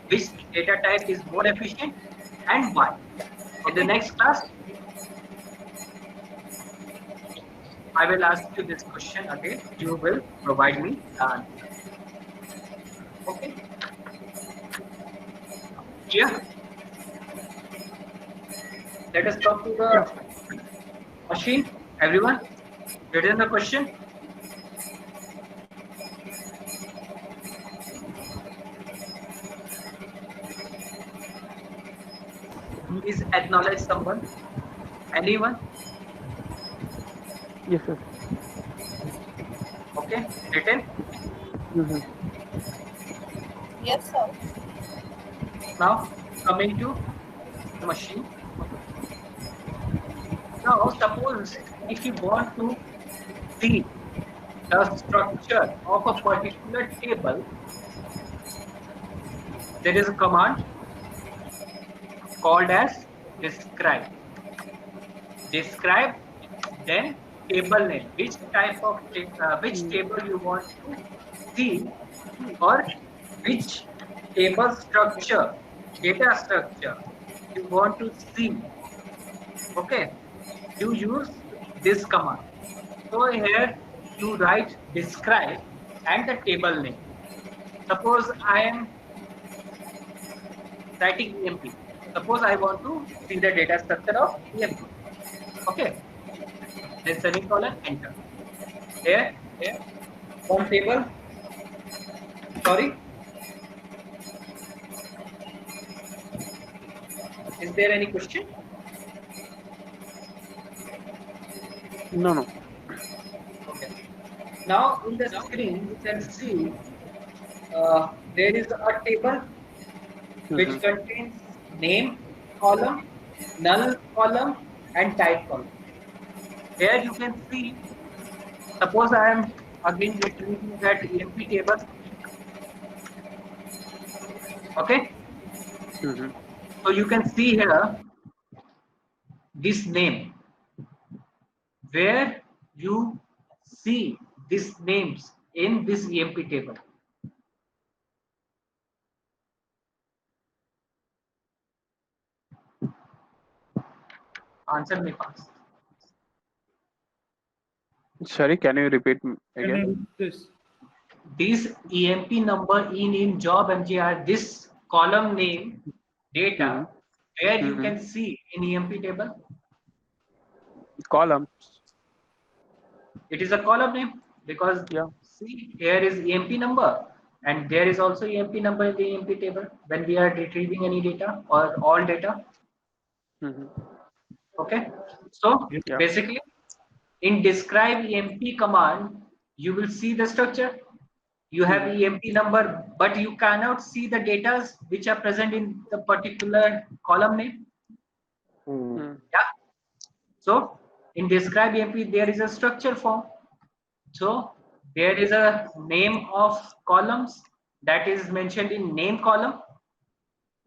which data type is more efficient and why? In the next class, I will ask you this question again. You will provide me the answer. Okay. Clear? Let us come to the machine. Everyone, written the question. Please acknowledge someone. Anyone? Yes, sir. Okay. Written. Yes, sir. Now coming to the machine. Now suppose if you want to see the structure of a particular table, there is a command called as describe. Describe, then table name. Which type of which table you want to see, or which table structure, data structure you want to see. Okay, you use this command. So here you write describe and the table name. Suppose I am writing EMP. Suppose I want to see the data structure of EMP. Okay, then semicolon, enter. Here, one table. Sorry, is there any question? No. Okay. Now in the screen you can see there is a table which contains name column, null column, and type column. Here you can see, suppose I am again retrieving that EMP table. Okay. So you can see here this name. Where you see these names in this EMP table. Answer me fast. Sorry, can you repeat again? This. This EMP number, e-name, job, MGR, this column name data, where you can see in EMP table. Columns. It is a column name because see here is EMP number and there is also EMP number in the EMP table when we are retrieving any data or all data. Okay, so basically in describe EMP command you will see the structure. You have EMP number, but you cannot see the data which are present in the particular column name. Yeah. So in describe EMP there is a structure form. So there is a name of columns that is mentioned in name column,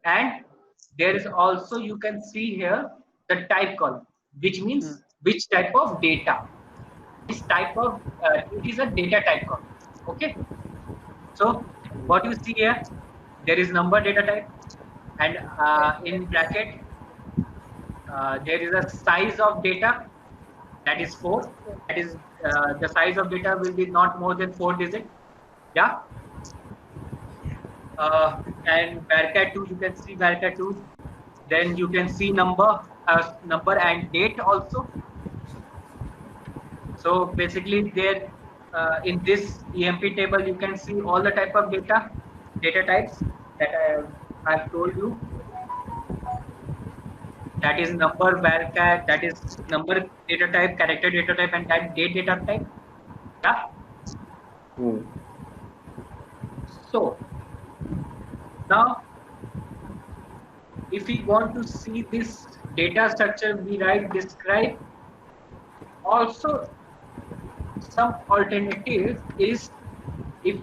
and there is also, you can see here, the type column, which means which type of data. This type of it is a data type column. Okay. So what you see here, there is number data type, and in bracket there is a size of data, that is 4. That is the size of data will be not more than 4 digits. Yeah. And varchar2, you can see varchar2. Then you can see number and date also. So basically there in this EMP table you can see all the type of data types that I have told you. That is number varchar, that is number data type, character data type, and that date data type. Yeah. Hmm. So now, if we want to see this data structure, we write describe. Also, some alternative is if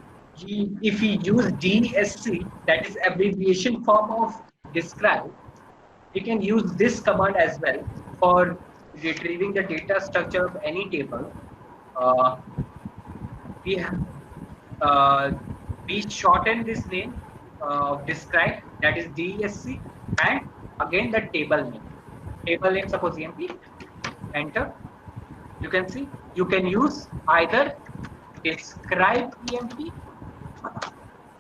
we use DSC, that is abbreviation form of describe, we can use this command as well for retrieving the data structure of any table. Uh, we have we shorten this name of describe, that is DSC, and again the table name. Table name, suppose EMP, enter. You can see you can use either describe EMP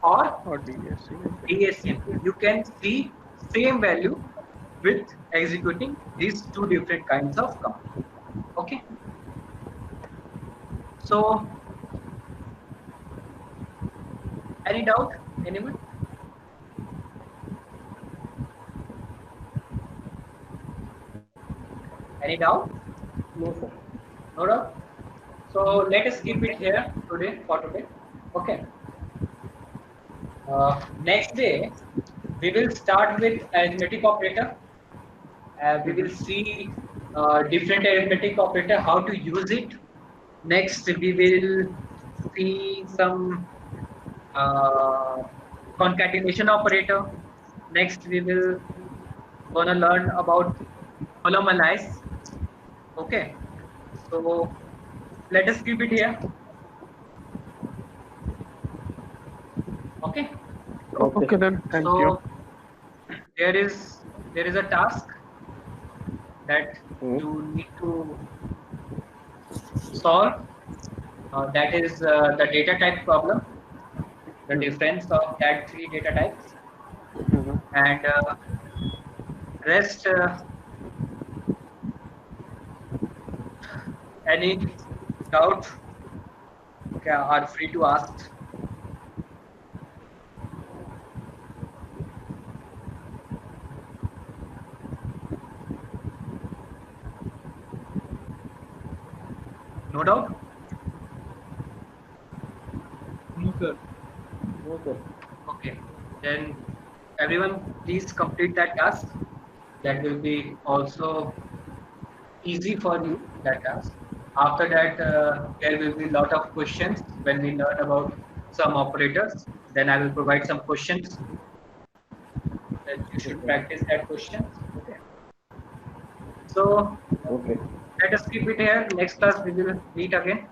or Or DSC. DSC. You can see same value with executing these two different kinds of commands. Okay. So, any doubt? Anyone? Any doubt? No, sir. No doubt. So let us keep it here today for today. Okay. Next day we will start with arithmetic operator. We will see different arithmetic operator, how to use it. Next we will see some concatenation operator. Next we will gonna learn about polynomialize. Okay. So let us keep it here. Okay. Okay then. Thank you. There is a task that Hmm. you need to solve. That is the data type problem. The difference of that three data types, Mhm. and rest. Any doubt? Are free to ask. No doubt? No, sir. No, sir. Okay. Then everyone please complete that task. That will be also easy for you, that task. After that, there will be a lot of questions when we learn about some operators. Then I will provide some questions that you should Okay. practice that questions. Okay. So Okay. let us keep it here. Next class we will meet again.